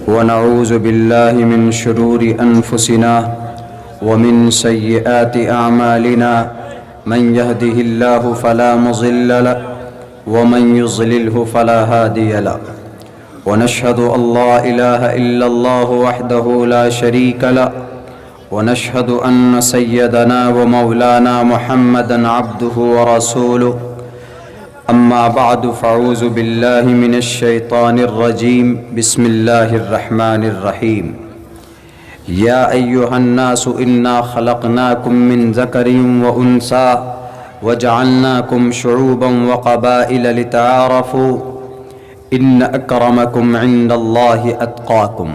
ونعوذ بالله من شرور أنفسنا ومن سيئات أعمالنا من يهده الله فلا مضل له ومن يضلله فلا هادي له ونشهد أن لا إله إلا الله وحده لا شريك له ونشهد أن سيدنا ومولانا محمدا عبده ورسوله أما بعد فأعوذ بالله من الشيطان الرجيم بسم الله الرحمن الرحيم يا أيها الناس إنا خلقناكم من ذكر وأنثى وجعلناكم شعوبا وقبائل لتعارفوا إن أكرمكم عند الله أتقاكم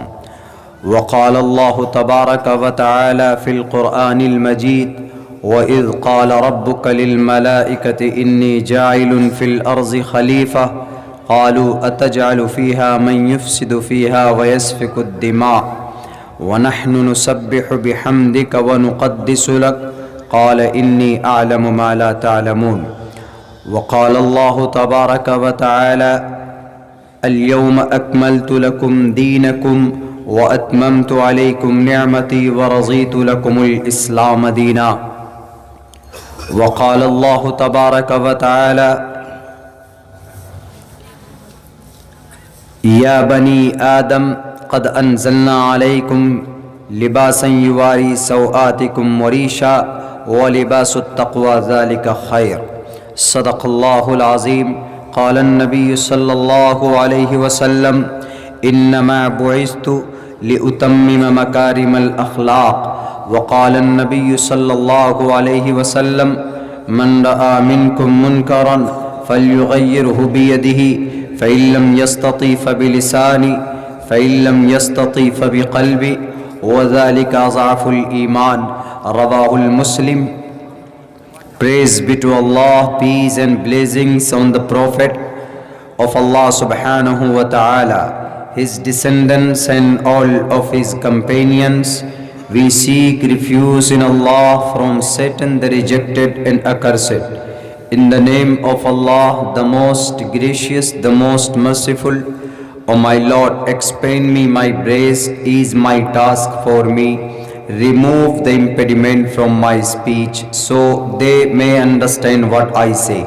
وقال الله تبارك وتعالى في القرآن المجيد وإذ قال ربك للملائكة إني جاعل في الأرض خليفة قالوا أتجعل فيها من يفسد فيها ويسفك الدماء ونحن نسبح بحمدك ونقدس لك قال إني أعلم ما لا تعلمون وقال الله تبارك وتعالى اليوم أكملت لكم دينكم وأتممت عليكم نعمتي ورضيت لكم الإسلام دينا وقال الله تبارك وتعالى يا بني آدم قد أنزلنا عليكم لباسا يواري سوآتكم وريشا ولباس التقوى ذلك خير صدق الله العظيم قال النبي صلى الله عليه وسلم إنما بعثت لأتمم مكارم الأخلاق وقال النبي صلى الله عليه وسلم من رأى منكم منكرا فليغيره بيده فإن لم يستطع فبلسانه فإن لم يستطع فبقلبه وذلك أضعف الإيمان رواه المسلم. Praise be to Allah, peace and blessings on the Prophet of Allah subhanahu wa ta'ala, his descendants and all of his companions. We seek refuge in Allah from Satan the rejected and accursed. In the name of Allah, the most gracious, the most merciful. O my Lord, expand me my grace, ease my task for me. Remove the impediment from my speech so they may understand what I say.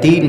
3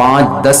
5-10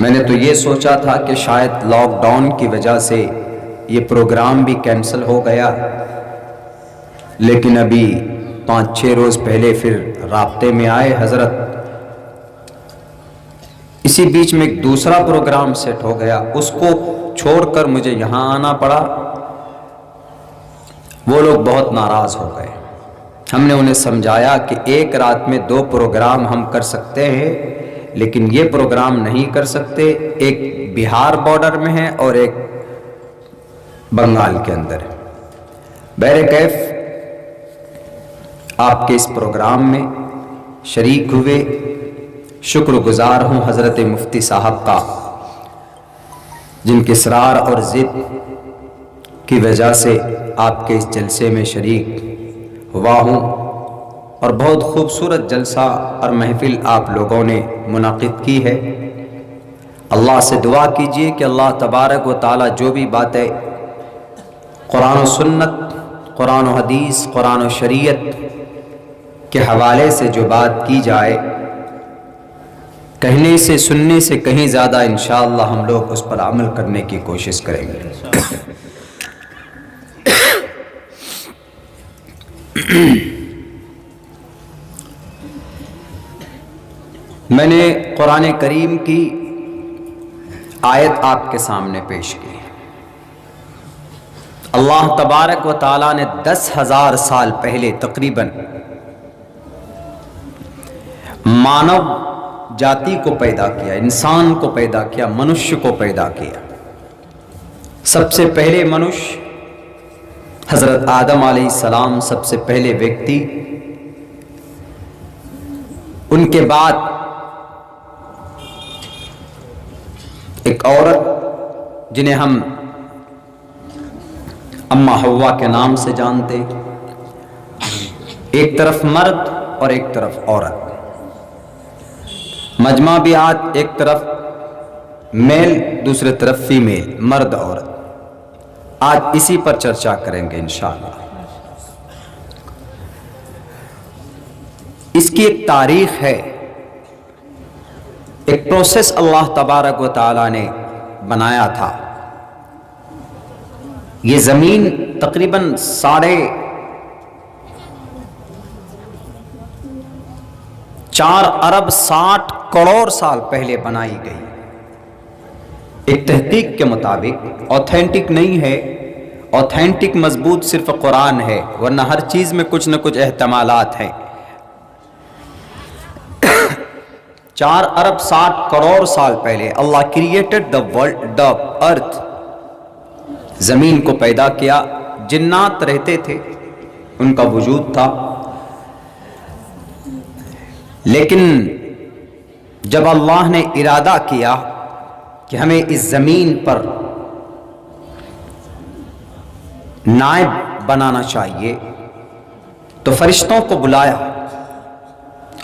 میں نے تو یہ سوچا تھا کہ شاید lock down کی وجہ سے یہ پروگرام بھی کینسل ہو گیا، لیکن ابھی 5-6 روز پہلے پھر رابطے میں آئے حضرت، اسی بیچ میں ایک دوسرا پروگرام سیٹ ہو گیا، اس کو چھوڑ کر مجھے یہاں آنا پڑا۔ وہ لوگ بہت ناراض ہو گئے۔ ہم نے انہیں سمجھایا کہ ایک رات میں 2 پروگرام ہم کر سکتے ہیں، لیکن یہ پروگرام نہیں کر سکتے، ایک بہار بارڈر میں ہے اور ایک بنگال کے اندر ہے۔ بہرکیف آپ کے اس پروگرام میں شریک ہوئے، شکر گزار ہوں حضرت مفتی صاحب کا، جن کے اصرار اور ضد کی وجہ سے آپ کے اس جلسے میں شریک ہوا ہوں، اور بہت خوبصورت جلسہ اور محفل آپ لوگوں نے منعقد کی ہے۔ اللہ سے دعا کیجئے کہ اللہ تبارک و تعالی جو بھی باتیں قرآن و سنت، قرآن و حدیث، قرآن و شریعت کے حوالے سے جو بات کی جائے، کہنے سے سننے سے کہیں زیادہ انشاءاللہ ہم لوگ اس پر عمل کرنے کی کوشش کریں گے۔ میں نے قرآن کریم کی آیت آپ کے سامنے پیش کی۔ اللہ تبارک و تعالیٰ نے 10,000 سال پہلے تقریباً مانو جاتی کو پیدا کیا، انسان کو پیدا کیا، منشیہ کو پیدا کیا۔ سب سے پہلے منشیہ حضرت آدم علیہ السلام سب سے پہلے ویکتی، ان کے بعد ایک عورت جنہیں ہم اماں حوا کے نام سے جانتے، ایک طرف مرد اور ایک طرف عورت، مجمع بیات ایک طرف میل دوسرے طرف فیمیل، مرد عورت۔ آج اسی پر چرچا کریں گے انشاءاللہ۔ اس کی ایک تاریخ ہے، ایک پروسیس اللہ تبارک و تعالی نے بنایا تھا۔ یہ زمین تقریباً 4 ارب 60 کروڑ سال پہلے بنائی گئی۔ ایک تحقیق کے مطابق، اوتھینٹک نہیں ہے، اوتھینٹک مضبوط صرف قرآن ہے، ورنہ ہر چیز میں کچھ نہ کچھ احتمالات ہیں۔ 4 ارب 60 کروڑ سال پہلے اللہ کریٹڈ دا ورلڈ، دا ارتھ، زمین کو پیدا کیا۔ جنات رہتے تھے، ان کا وجود تھا، لیکن جب اللہ نے ارادہ کیا کہ ہمیں اس زمین پر نائب بنانا چاہیے، تو فرشتوں کو بلایا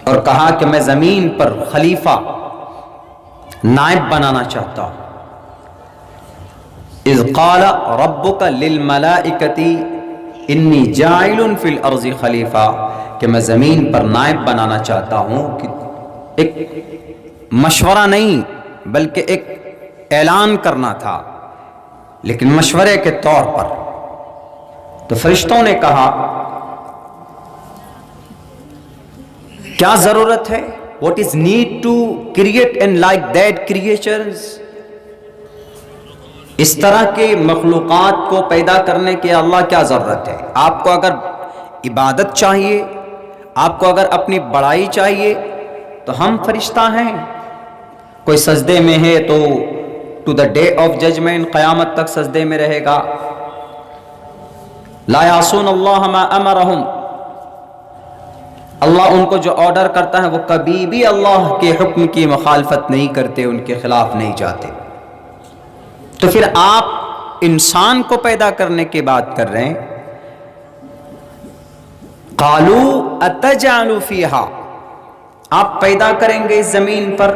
اور کہا کہ میں زمین پر خلیفہ نائب بنانا چاہتا ہوں۔ اذ قال ربک للملائکۃ انی جاعل فی الارض خلیفہ، کہ میں زمین پر نائب بنانا چاہتا ہوں۔ کہ ایک مشورہ نہیں بلکہ ایک اعلان کرنا تھا، لیکن مشورے کے طور پر۔ تو فرشتوں نے کہا کیا ضرورت ہے؟ What is need to create and like that creatures؟ اس طرح کے مخلوقات کو پیدا کرنے کے اللہ کیا ضرورت ہے؟ آپ کو اگر عبادت چاہیے، آپ کو اگر اپنی بڑائی چاہیے، تو ہم فرشتہ ہیں۔ کوئی سجدے میں ہے تو to the day of judgement, قیامت تک سجدے میں رہے گا۔ لا یعصون اللہ ما امرہم، اللہ ان کو جو آرڈر کرتا ہے وہ کبھی بھی اللہ کے حکم کی مخالفت نہیں کرتے، ان کے خلاف نہیں جاتے۔ تو پھر آپ انسان کو پیدا کرنے کی بات کر رہے ہیں۔ قالوا اتجعل فیہا، آپ پیدا کریں گے اس زمین پر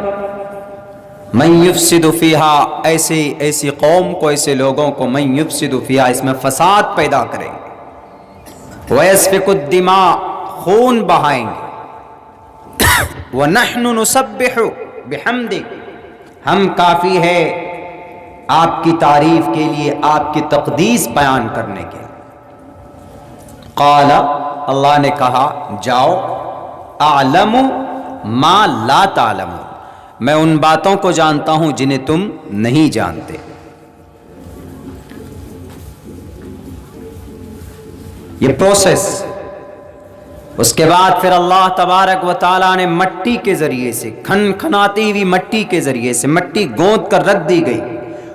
من یفسد فیہا، ایسی قوم کو، ایسے لوگوں کو، من یفسد فیہا، اس میں فساد پیدا کریں گے، ویسفک الدماء، خون بہائیں گے، ونحن نسبح بحمدک، ہم کافی ہے آپ کی تعریف کے لیے، آپ کی تقدیس بیان کرنے کے لیے۔ قال، اللہ نے کہا جاؤ، اعلم ما لا تعلمون، میں ان باتوں کو جانتا ہوں جنہیں تم نہیں جانتے۔ یہ پروسیس، اس کے بعد پھر اللہ تبارک و تعالیٰ نے مٹی کے ذریعے سے، کھنکھناتی ہوئی مٹی کے ذریعے سے مٹی گوند کر رکھ دی گئی،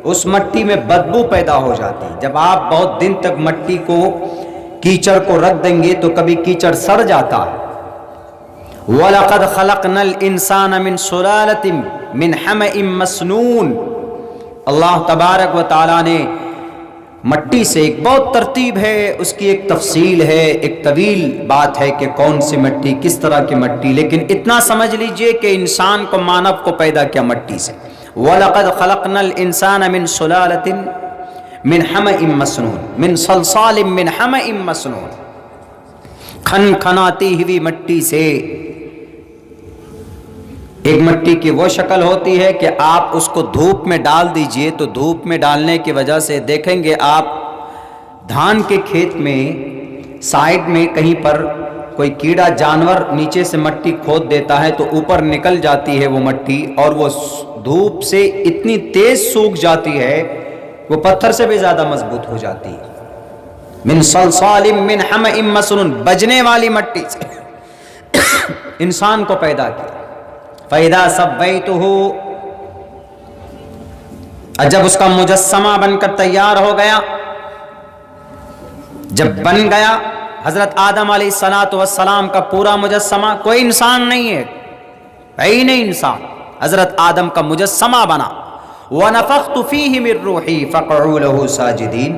اس مٹی میں بدبو پیدا ہو جاتی۔ جب آپ بہت دن تک مٹی کو، کیچڑ کو رکھ دیں گے تو کبھی کیچڑ سڑ جاتا ہے۔ وَلَقَدْ خَلَقْنَا الْإِنسَانَ مِنْ سُلَالَةٍ مِنْ حَمَإٍ مَسْنُونٍ، اللہ تبارک و تعالیٰ نے مٹی سے، ایک بہت ترتیب ہے، اس کی ایک تفصیل ہے، ایک طویل بات ہے کہ کون سی مٹی، کس طرح کی مٹی، لیکن اتنا سمجھ لیجئے کہ انسان کو، مانو کو پیدا کیا مٹی سے۔ وَلَقَدْ خَلَقْنَا الْإِنسَانَ مِنْ سُلَالَةٍ مِنْ حَمَإٍ مَسْنُونٍ، مِنْ صَلْصَالٍ مِنْ حَمَإٍ مَسْنُونٍ، کھنکھناتی ہوئی مٹی سے۔ ایک مٹی کی وہ شکل ہوتی ہے کہ آپ اس کو دھوپ میں ڈال دیجئے تو دھوپ میں ڈالنے کی وجہ سے دیکھیں گے آپ دھان کے کھیت میں سائیڈ میں کہیں پر کوئی کیڑا جانور نیچے سے مٹی کھود دیتا ہے تو اوپر نکل جاتی ہے وہ مٹی، اور وہ دھوپ سے اتنی تیز سوکھ جاتی ہے وہ پتھر سے بھی زیادہ مضبوط ہو جاتی ہے۔ من صلصال من حمأ مسنون، بجنے والی مٹی سے انسان کو پیدا کیا۔ فَإِذَا سَوَّيْتُهُ، جب اس کا مجسمہ بن کر تیار ہو گیا، جب بن گیا حضرت آدم علیہ السلام کا پورا مجسمہ، کوئی انسان نہیں ہے، ہی نہیں انسان، حضرت آدم کا مجسمہ بنا۔ وَنَفَخْتُ فِيهِ مِن رُّوحِي فَقَعُوا لَهُ سَاجِدِينَ،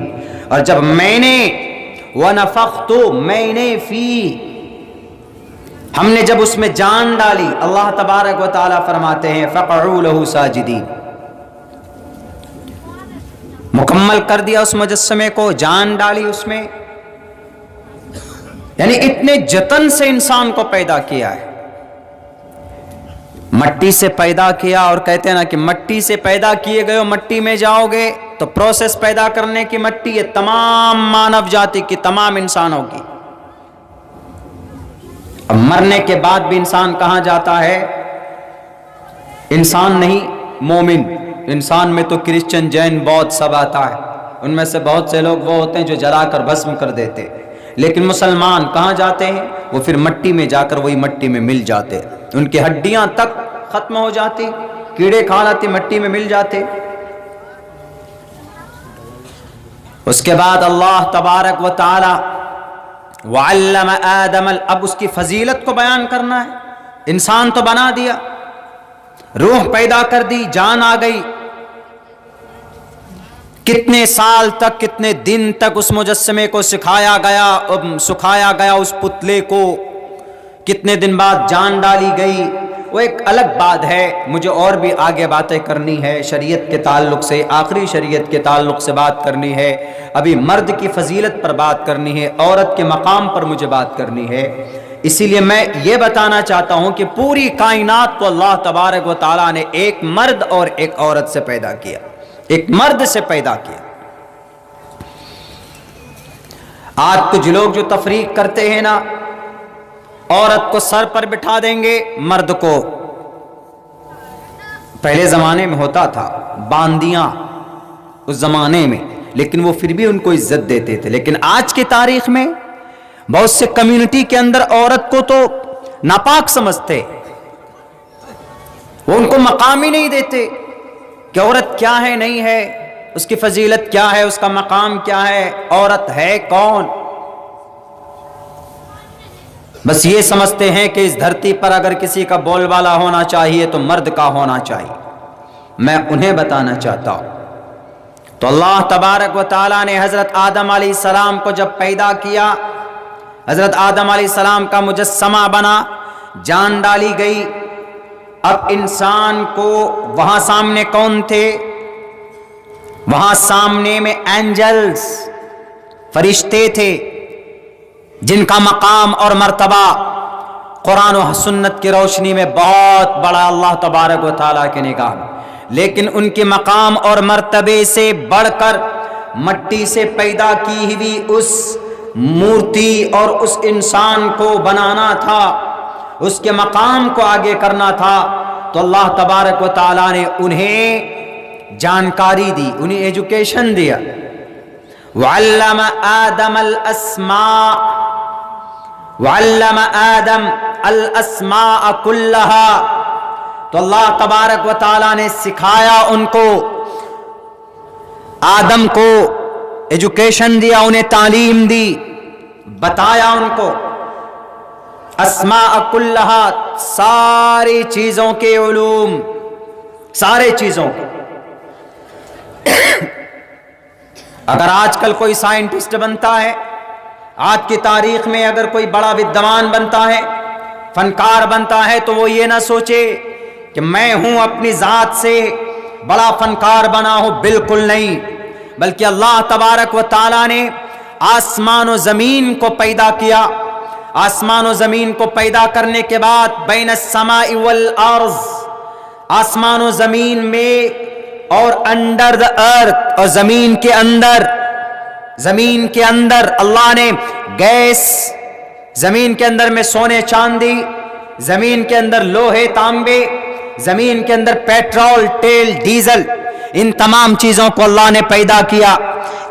اور جب میں نے، وَنَفَخْتُ، میں نے، فِيهِ، ہم نے جب اس میں جان ڈالی، اللہ تبارک و تعالیٰ فرماتے ہیں فَقَعُوا لَهُ سَاجِدِينَ، مکمل کر دیا اس مجسمے کو، جان ڈالی اس میں، یعنی اتنے جتن سے انسان کو پیدا کیا ہے، مٹی سے پیدا کیا، اور کہتے ہیں نا کہ مٹی سے پیدا کیے گئے ہو مٹی میں جاؤ گے، تو پروسیس پیدا کرنے کی مٹی ہے تمام مانو جاتی کی، تمام انسانوں کی۔ اب مرنے کے بعد بھی انسان کہاں جاتا ہے؟ انسان نہیں، مومن، انسان میں تو کرسچن، جین، بودھ سب آتا ہے، ان میں سے بہت سے لوگ وہ ہوتے ہیں جو جلا کر بھسم کر دیتے، لیکن مسلمان کہاں جاتے ہیں؟ وہ پھر مٹی میں جا کر وہی مٹی میں مل جاتے، ان کی ہڈیاں تک ختم ہو جاتی، کیڑے کھا لاتے، مٹی میں مل جاتے۔ اس کے بعد اللہ تبارک و تعالی وعلم آدم، اب اس کی فضیلت کو بیان کرنا ہے۔ انسان تو بنا دیا، روح پیدا کر دی، جان آ گئی، کتنے سال تک، کتنے دن تک اس مجسمے کو سکھایا گیا اس پتلے کو، کتنے دن بعد جان ڈالی گئی، وہ ایک الگ بات ہے، مجھے اور بھی آگے باتیں کرنی ہے، شریعت کے تعلق سے، آخری شریعت کے تعلق سے بات کرنی ہے، ابھی مرد کی فضیلت پر بات کرنی ہے، عورت کے مقام پر مجھے بات کرنی ہے۔ اسی لیے میں یہ بتانا چاہتا ہوں کہ پوری کائنات کو اللہ تبارک و تعالیٰ نے ایک مرد اور ایک عورت سے پیدا کیا، ایک مرد سے پیدا کیا۔ آج کچھ لوگ جو تفریق کرتے ہیں نا، عورت کو سر پر بٹھا دیں گے، مرد کو، پہلے زمانے میں ہوتا تھا باندیاں اس زمانے میں، لیکن وہ پھر بھی ان کو عزت دیتے تھے، لیکن آج کی تاریخ میں بہت سے کمیونٹی کے اندر عورت کو تو ناپاک سمجھتے، وہ ان کو مقام ہی نہیں دیتے کہ عورت کیا ہے، نہیں ہے، اس کی فضیلت کیا ہے، اس کا مقام کیا ہے، عورت ہے کون۔ بس یہ سمجھتے ہیں کہ اس دھرتی پر اگر کسی کا بول بالا ہونا چاہیے تو مرد کا ہونا چاہیے۔ میں انہیں بتانا چاہتا ہوں، تو اللہ تبارک و تعالیٰ نے حضرت آدم علیہ السلام کو جب پیدا کیا، حضرت آدم علیہ السلام کا مجسمہ بنا، جان ڈالی گئی، اب انسان کو وہاں سامنے کون تھے؟ وہاں سامنے میں اینجلز، فرشتے تھے، جن کا مقام اور مرتبہ قرآن و سنت کی روشنی میں بہت بڑا اللہ تبارک و تعالیٰ کے نگاہ میں، لیکن ان کے مقام اور مرتبے سے بڑھ کر مٹی سے پیدا کی ہوئی اس مورتی اور اس انسان کو بنانا تھا، اس کے مقام کو آگے کرنا تھا۔ تو اللہ تبارک و تعالیٰ نے انہیں جانکاری دی، انہیں ایجوکیشن دیا۔ وعلم آدم الاسماء وعلم آدم الاسماء كلها، تو اللہ تبارک و تعالیٰ نے سکھایا ان کو، آدم کو ایجوکیشن دیا، انہیں تعلیم دی، بتایا ان کو اسماء کلہا، ساری چیزوں کے علوم، سارے چیزوں کے۔ اگر آج کل کوئی سائنٹسٹ بنتا ہے، آج کی تاریخ میں اگر کوئی بڑا ودوان بنتا ہے، فنکار بنتا ہے، تو وہ یہ نہ سوچے کہ میں ہوں اپنی ذات سے بڑا فنکار بنا ہوں، بالکل نہیں، بلکہ اللہ تبارک و تعالیٰ نے آسمان و زمین کو پیدا کیا۔ آسمان و زمین کو پیدا کرنے کے بعد بین السماء والارض، آسمان و زمین میں اور انڈر دا ارتھ، اور زمین کے اندر اللہ نے گیس، زمین کے اندر میں سونے چاندی، زمین کے اندر لوہے تانبے، زمین کے اندر پیٹرول تیل ڈیزل، ان تمام چیزوں کو اللہ نے پیدا کیا۔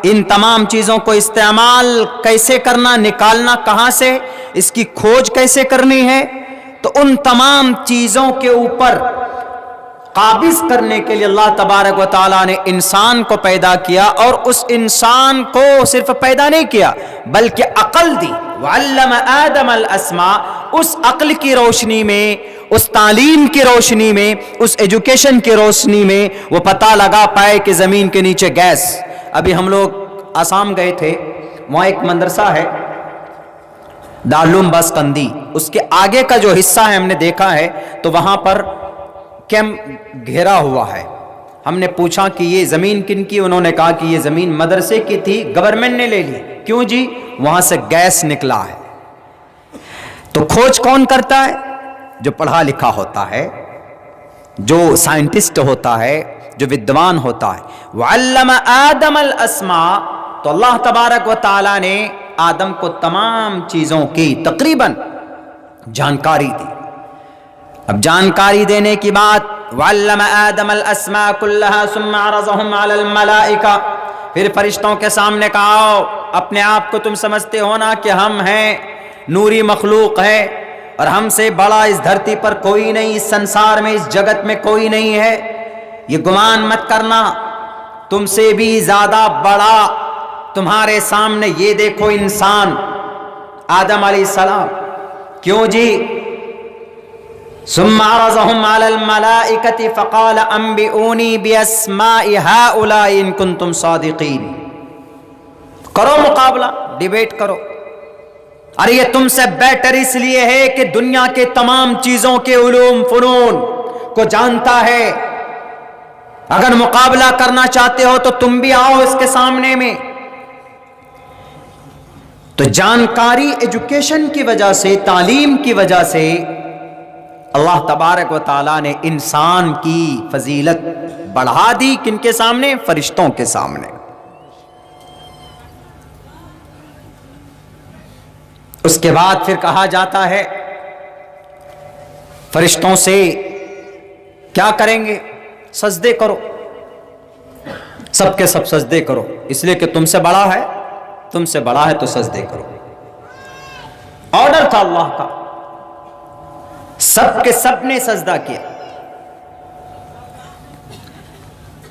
ان تمام چیزوں کو استعمال کیسے کرنا، نکالنا کہاں سے، اس کی کھوج کیسے کرنی ہے، تو ان تمام چیزوں کے اوپر قابض کرنے کے لیے اللہ تبارک و تعالیٰ نے انسان کو پیدا کیا، اور اس انسان کو صرف پیدا نہیں کیا بلکہ عقل دی۔ وعلم آدم الاسماء، اس عقل کی روشنی میں، اس تعلیم کی روشنی میں، اس ایجوکیشن کی روشنی میں وہ پتہ لگا پائے کہ زمین کے نیچے گیس۔ ابھی ہم لوگ آسام گئے تھے، وہاں ایک مدرسہ ہے دارالعلوم باسکندی، اس کے آگے کا جو حصہ ہے ہم نے دیکھا ہے تو وہاں پر کیمپ گھیرا ہوا ہے۔ ہم نے پوچھا کہ یہ زمین کن کی، انہوں نے کہا کہ یہ زمین مدرسے کی تھی، گورنمنٹ نے لے لی۔ کیوں جی؟ وہاں سے گیس نکلا ہے۔ تو کھوج کون کرتا ہے؟ جو پڑھا لکھا ہوتا ہے، جو سائنٹسٹ ہوتا ہے، جو ودوان ہوتا ہے۔ وعلم آدم الاسماء، تو اللہ تبارک و تعالیٰ نے آدم کو تمام چیزوں کی تقریباً جانکاری دی۔ اب جانکاری دینے کی بات، وعلم آدم الاسماء كلها ثم عرضهم على الملائکہ، پھر فرشتوں کے سامنے کہا اپنے آپ کو تم سمجھتے ہو نا کہ ہم ہیں، نوری مخلوق ہے، اور ہم سے بڑا اس دھرتی پر کوئی نہیں، اس سنسار میں، اس جگت میں کوئی نہیں ہے، یہ گمان مت کرنا، تم سے بھی زیادہ بڑا تمہارے سامنے یہ دیکھو انسان آدم علیہ السلام۔ کیوں جی؟ ثم عرضهم على الملائکۃ فقال انبئونی باسماء هؤلاء ان کنتم صادقین۔ کرو مقابلہ، ڈیبیٹ کرو۔ ارے یہ تم سے بیٹر اس لیے ہے کہ دنیا کے تمام چیزوں کے علوم فنون کو جانتا ہے، اگر مقابلہ کرنا چاہتے ہو تو تم بھی آؤ اس کے سامنے میں۔ تو جانکاری، ایجوکیشن کی وجہ سے، تعلیم کی وجہ سے اللہ تبارک و تعالیٰ نے انسان کی فضیلت بڑھا دی۔ کن کے سامنے؟ فرشتوں کے سامنے۔ اس کے بعد پھر کہا جاتا ہے فرشتوں سے کیا کریں گے؟ سجدے کرو، سب کے سب سجدے کرو، اس لیے کہ تم سے بڑا ہے، تم سے بڑا ہے تو سجدے کرو۔ آرڈر تھا اللہ کا، سب کے سب نے سجدہ کیا،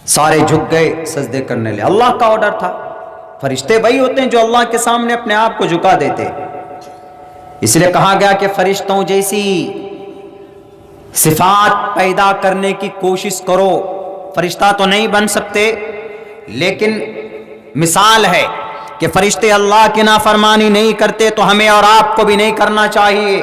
سارے جھک گئے سجدے کرنے لے، اللہ کا آرڈر تھا۔ فرشتے وہی ہوتے ہیں جو اللہ کے سامنے اپنے آپ کو جھکا دیتے، اس لیے کہا گیا کہ فرشتوں جیسی صفات پیدا کرنے کی کوشش کرو۔ فرشتہ تو نہیں بن سکتے، لیکن مثال ہے کہ فرشتے اللہ کی نافرمانی نہیں کرتے تو ہمیں اور آپ کو بھی نہیں کرنا چاہیے۔